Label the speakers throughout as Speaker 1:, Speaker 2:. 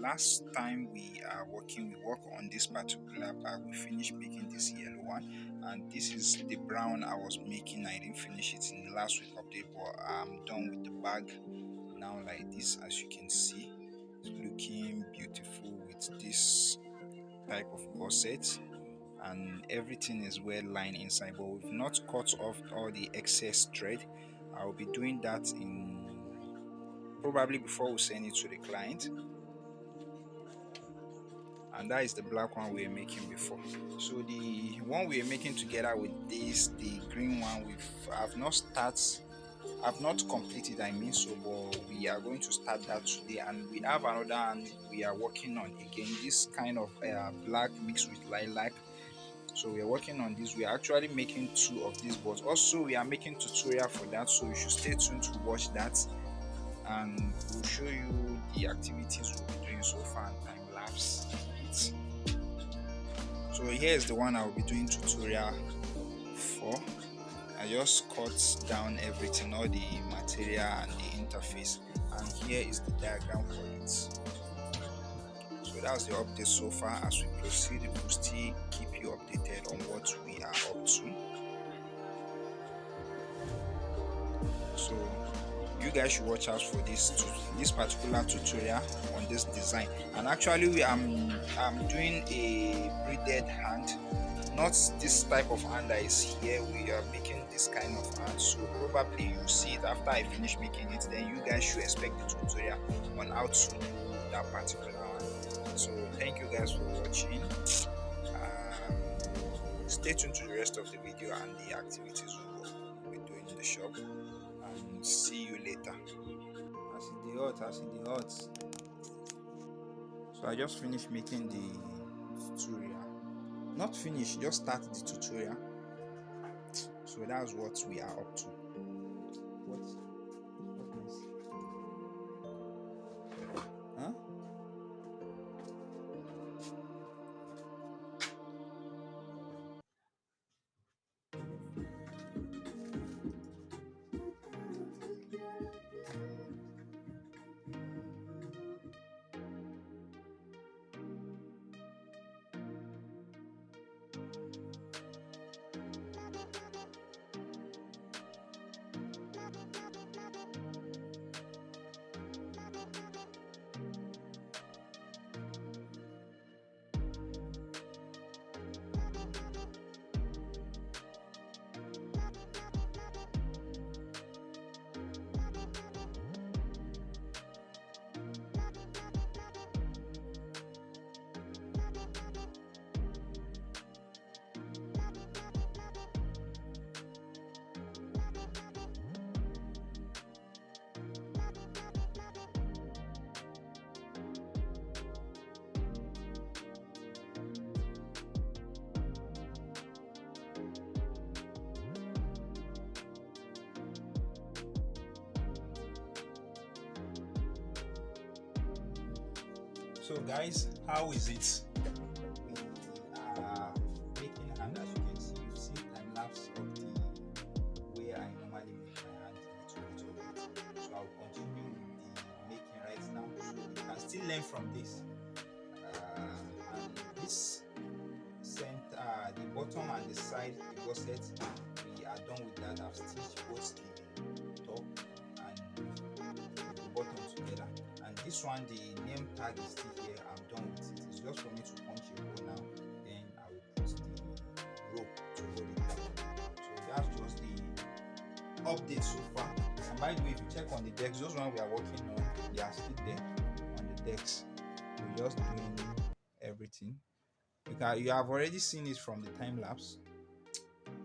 Speaker 1: last time we work on this particular bag. We finished making this yellow one, and this is the brown I was making. I didn't finish it in the last week update, but I'm done with the bag now, like this. As you can see, it's looking beautiful with this type of corset, and everything is well lined inside, but we've not cut off all the excess thread. I'll be doing that in probably before we send it to the client. And that is the black one we were making before. So the one we are making together with this, the green one, I've not completed, I mean, so but we are going to start that today. And we have another and we are working on again, this kind of black mixed with lilac. So we are working on this. We are actually making two of these, but also we are making tutorial for that, so you should stay tuned to watch that, and we'll show you the activities we'll be doing so far and time lapse it. So here is the one I'll be doing tutorial for. I just cut down everything, all the material and the interface, and here is the diagram for it. So that's the update so far. As we proceed, we'll still keep you updated on what we are up to. So you guys should watch out for this particular tutorial on this design. And actually I'm doing a braided hand, not this type of hand that is here. We are making this kind of hand, so probably you'll see it after I finish making it. Then you guys should expect the tutorial on how to do that particular one. So thank you guys for watching. Stay tuned to the rest of the video and the activities we'll be doing in the shop, and see you later. As in the hot. So I just finished making the tutorial. Not finished, just started the tutorial. So that's what we are up to. What mess? Huh? So guys, how is it? Making hand, as you can see, you see time lapse of the way I normally make my hand a little bit. So I'll continue with the making right now, so you can still learn from this. And this the bottom and the side, the gusset, we are done with that. I've stitched both the top and the bottom together. And this one, the name tag is still here. I'm done with it. It's just for me to punch a hole now. Then I will put the rope to hold it down. So that's just the update so far. And by the way, if you check on the decks, those ones we are working on, they are still there on the decks. We're just doing everything. You have already seen it from the time lapse.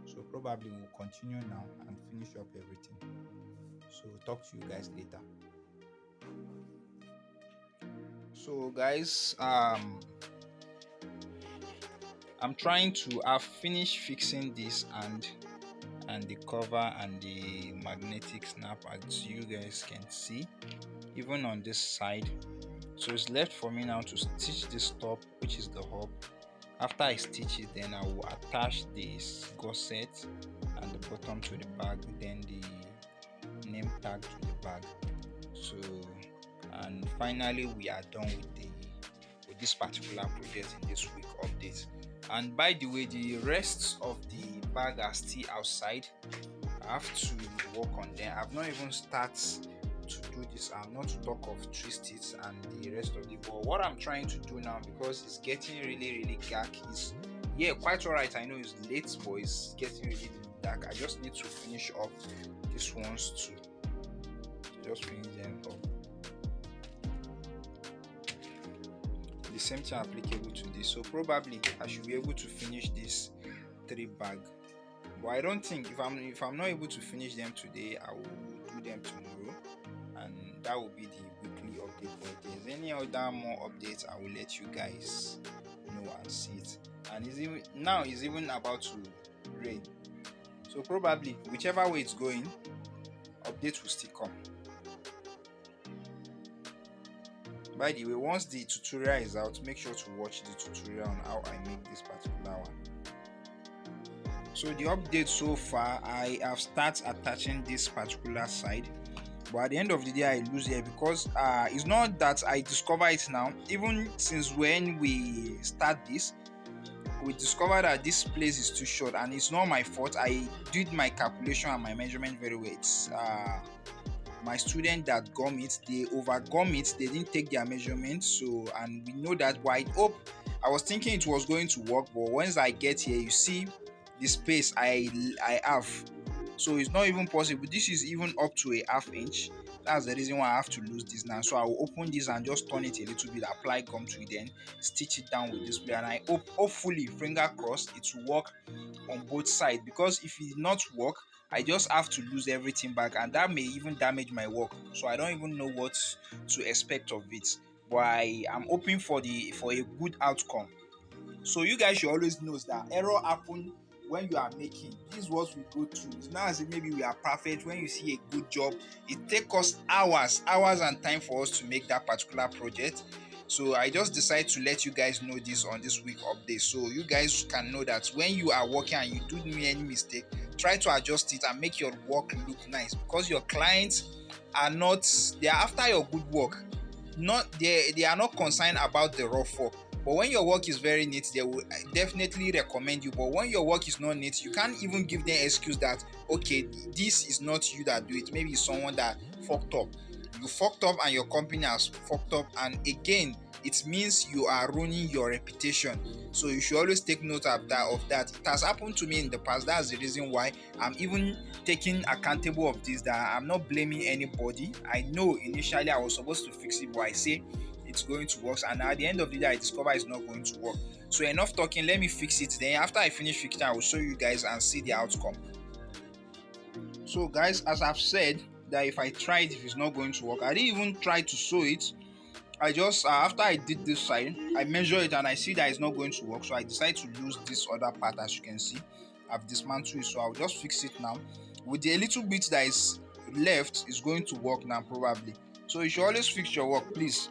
Speaker 1: So probably we'll continue now and finish up everything. So talk to you guys later. So guys, I'm trying to finish fixing this and the cover and the magnetic snap, as you guys can see, even on this side. So it's left for me now to stitch this top, which is the hub. After I stitch it, then I will attach this gusset and the bottom to the bag, then the name tag to the bag. So, and finally we are done with the this particular project in this week update. And by the way, the rest of the bag are still outside. I have to work on them. I've not even started to do this. I'm not to talk of twist it and the rest of the ball. What I'm trying to do now, because it's getting really dark, is quite alright. I know it's late, but it's getting really dark. I just need to finish up these ones too. Just finish them up. The same thing applicable to this. So probably I should be able to finish this 3 bag. But I don't think if I'm not able to finish them today, I will do them tomorrow, and that will be the weekly update. But if there's any other more updates, I will let you guys know and see it. And it's even about to rain, so probably whichever way it's going, updates will still come. By the way, once the tutorial is out, make sure to watch the tutorial on how I make this particular one. So the update so far, I have started attaching this particular side, but at the end of the day I lose here, because it's not that I discover it now. Even since when we start this, we discovered that this place is too short, and it's not my fault. I did my calculation and my measurement very well. It's my student that gum it, they overgum it, they didn't take their measurements. So, and we know that. But I was thinking it was going to work, but once I get here, you see the space I have, so it's not even possible. This is even up to a ½ inch. That's the reason why I have to lose this now. So I will open this and just turn it a little bit, apply gum to it, then stitch it down with this play, and I hopefully, finger crossed, it will work on both sides. Because if it not work, I just have to lose everything back, and that may even damage my work. So I don't even know what to expect of it, but I am hoping for a good outcome. So you guys should always know that error happen when you are making. This is what we go through. It's not as if maybe we are perfect. When you see a good job, it takes us hours and time for us to make that particular project. So I just decided to let you guys know this on this week update, so you guys can know that when you are working and you do any mistake, try to adjust it and make your work look nice, because your clients are after your good work. They are not concerned about the rough work. But when your work is very neat, they will definitely recommend you. But when your work is not neat, you can't even give them excuse that, okay, this is not you that do it. Maybe it's someone that fucked up. You fucked up and your company has fucked up. And again, it means you are ruining your reputation. So you should always take note of that. It has happened to me in the past. That's the reason why I'm even taking accountable of this, that I'm not blaming anybody. I know initially I was supposed to fix it, but I say it's going to work, and at the end of the day I discover it's not going to work. So enough talking, let me fix it. Then after I finish fixing, I will show you guys and see the outcome. So guys, as I've said, that if I tried, if it's not going to work, I didn't even try to sew it. I just after I did this side, I measure it and I see that it's not going to work, so I decided to lose this other part. As you can see, I've dismantled it, so I'll just fix it now. With the little bit that is left, is going to work now probably. So you should always fix your work, please.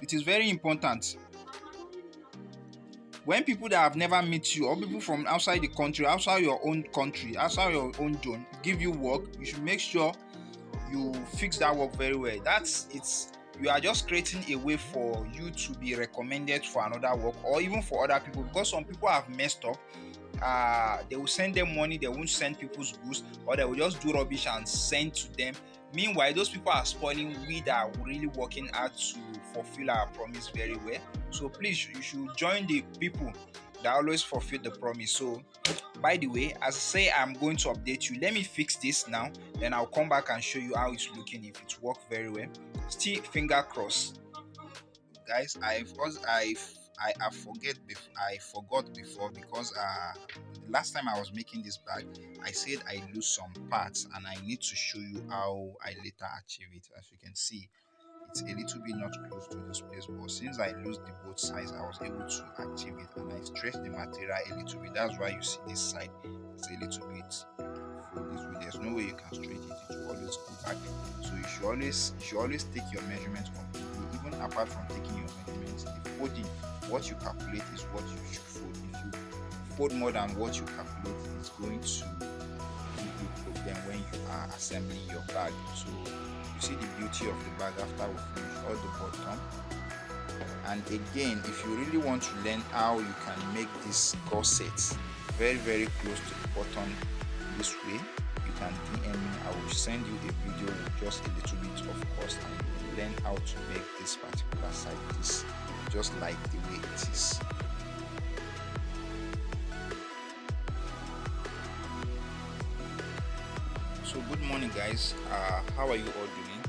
Speaker 1: It is very important. When people that have never met you, or people from outside the country, outside your own country, outside your own zone, give you work, you should make sure you fix that work very well. You are just creating a way for you to be recommended for another work, or even for other people, because some people have messed up. They will send them money, they won't send people's goods, or they will just do rubbish and send to them. Meanwhile, those people are spoiling. We that are really working hard to fulfill our promise very well. So please, you should join the people that always fulfill the promise. So by the way, as I say, I'm going to update you. Let me fix this now, then I'll come back and show you how it's looking, if it worked very well. Still finger crossed. Guys, I forgot before, because last time I was making this bag, I said I lose some parts, and I need to show you how I later achieve it. As you can see, it's a little bit not close to this place, but since I lose the both sides, I was able to achieve it, and I stretched the material a little bit. That's why you see this side, it's a little bit full this way. There's no way you can straighten it. It will always go back. So you should always take your measurements completely. Even apart from taking your measurements, the folding, what you calculate is what you should fold. If you fold more than what you calculate, it's going to give you a problem when you are assembling your bag. So you see the beauty of the bag after we finish all the bottom. And again, if you really want to learn how you can make this corset very close to the button this way, you can DM me. I will send you a video with just a little bit of cost, and you will learn how to make this particular side piece just like the way it is. So good morning guys, how are you all doing?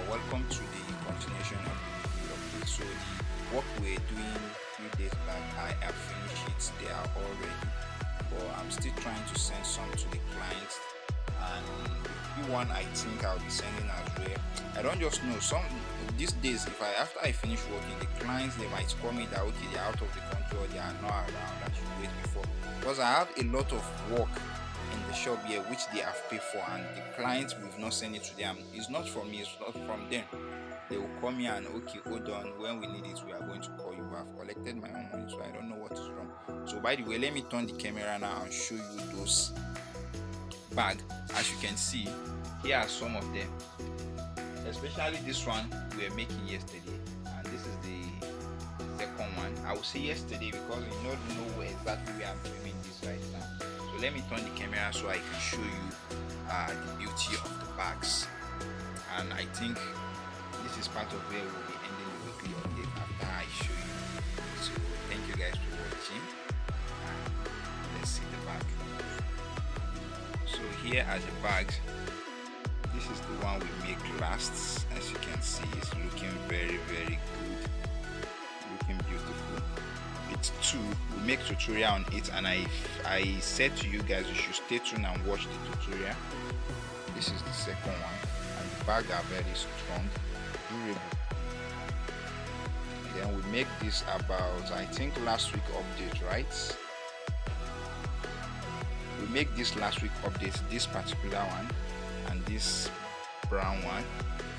Speaker 1: Welcome to the continuation of the Weekly Update. So the work we're doing a few days back, I have finished it. They are all ready, but I'm still trying to send some to the clients, and the few one I think I'll be sending as well. I don't just know, some these days, if after I finish working, the clients, they might call me that okay, they're out of the country or they are not around, I should wait before, because I have a lot of work in the shop here which they have paid for, and the clients will not send it to them. It's not from me, it's not from them. They will call me and okay, hold on, when we need it we are going to call you. I've collected my own money, so I don't know what is wrong. So by the way, let me turn the camera now and show you those bags. As you can see, here are some of them, especially this one we were making yesterday, and this is the second one. I will say yesterday because you don't know where exactly we are filming this right now. So let me turn the camera so I can show you the beauty of the bags. And I think this is part of where we'll be ending the weekly update after I show you. So thank you guys for watching, and let's see the bag. So here are the bags. This is the one we make last. As you can see, it's looking very good, looking beautiful. It's two. We make tutorial on it, and I said to you guys you should stay tuned and watch the tutorial. This is the second one, and the bags are very strong, durable. Then we make this about, I think, last week update, right? We make this last week update, this particular one and this brown one.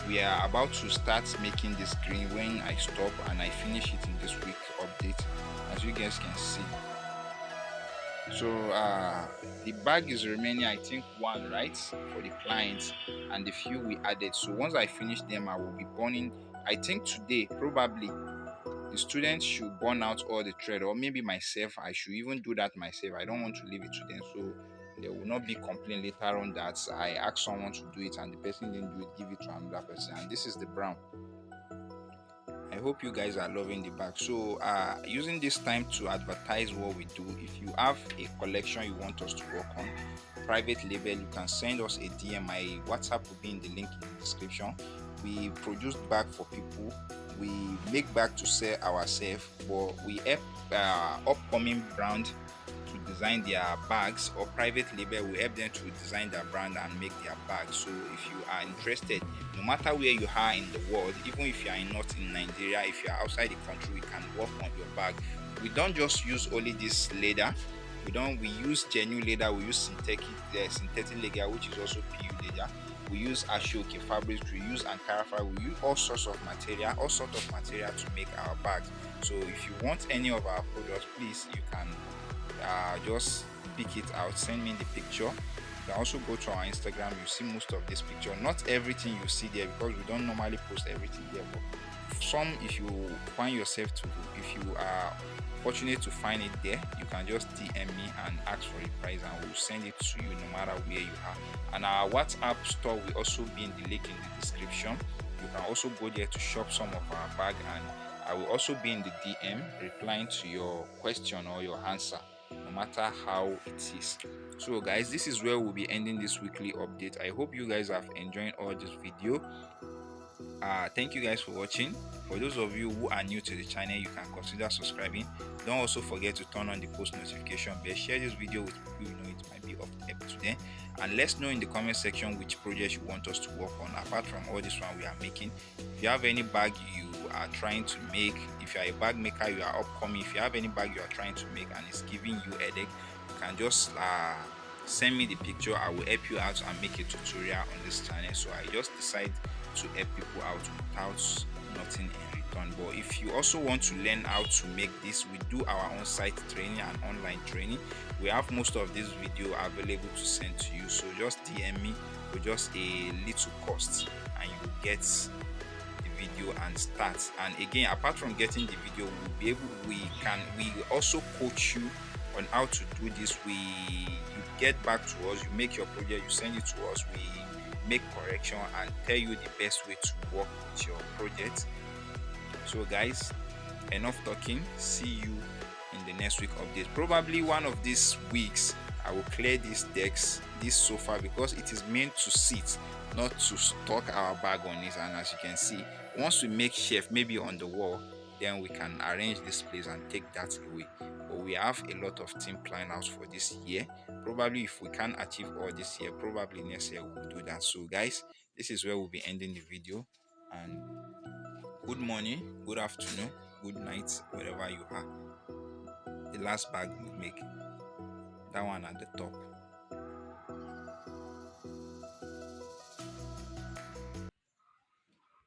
Speaker 1: We are about to start making this green when I stop and I finish it in this week update, as you guys can see. So the bag is remaining, I think, one, right, for the clients, and the few we added. So once I finish them, I will be burning, I think today probably the students should burn out all the thread, or maybe myself, I should even do that myself. I don't want to leave it to them, so there will not be complaint later on that I asked someone to do it and the person didn't do it, give it to another person. And this is the brown. I hope you guys are loving the bag. So using this time to advertise what we do, if you have a collection you want us to work on, private label, you can send us a DM. My WhatsApp will be in the link in the description. We produce bag for people, we make bag to sell ourselves, but we help upcoming brand to design their bags, or private label we help them to design their brand and make their bags. So if you are interested, no matter where you are in the world, even if you are not in Nigeria, if you are outside the country, we can work on your bag. We don't just use only this leather, we use genuine leather, we use synthetic leather, which is also PU leather, we use ashoke fabrics, we use ankara fabric, we use all sorts of material to make our bags. So if you want any of our products, please, you can just pick it out, send me the picture. You can also go to our Instagram, you see most of this picture. Not everything you see there, because we don't normally post everything there, but some, if you find yourself if you are fortunate to find it there, you can just DM me and ask for a price, and we'll send it to you no matter where you are. And our WhatsApp store will also be in the link in the description. You can also go there to shop some of our bag, and I will also be in the DM replying to your question or your answer, no matter how it is. So guys, this is where we'll be ending this weekly update. I hope you guys have enjoyed all this video. Thank you guys for watching. For those of you who are new to the channel, you can consider subscribing. Don't also forget to turn on the post notification bell. Share this video with people you know it might be of help to them, and let's know in the comment section which projects you want us to work on apart from all this one we are making. If you have any bag you are trying to make, if you are a bag maker, you are upcoming, if you have any bag you are trying to make and it's giving you headache, you can just send me the picture. I will help you out and make a tutorial on this channel. So I just decide to help people out without nothing in return. But if you also want to learn how to make this, we do our own site training and online training. We have most of this video available to send to you, so just DM me with just a little cost and you will get the video and start. And again, apart from getting the video, we also coach you on how to do this. You get back to us, you make your project, you send it to us, we make correction and tell you the best way to work with your project. So guys, enough talking. See you in the next week update. Probably one of these weeks I will clear this sofa, because it is meant to sit, not to stock our bag on it. And as you can see, once we make shelf maybe on the wall, then we can arrange this place and take that away. But we have a lot of things planned out for this year. Probably if we can achieve all this year, probably next year we'll do that. So guys, this is where we'll be ending the video, and good morning, good afternoon, good night, wherever you are. The last bag we make, that one at the top.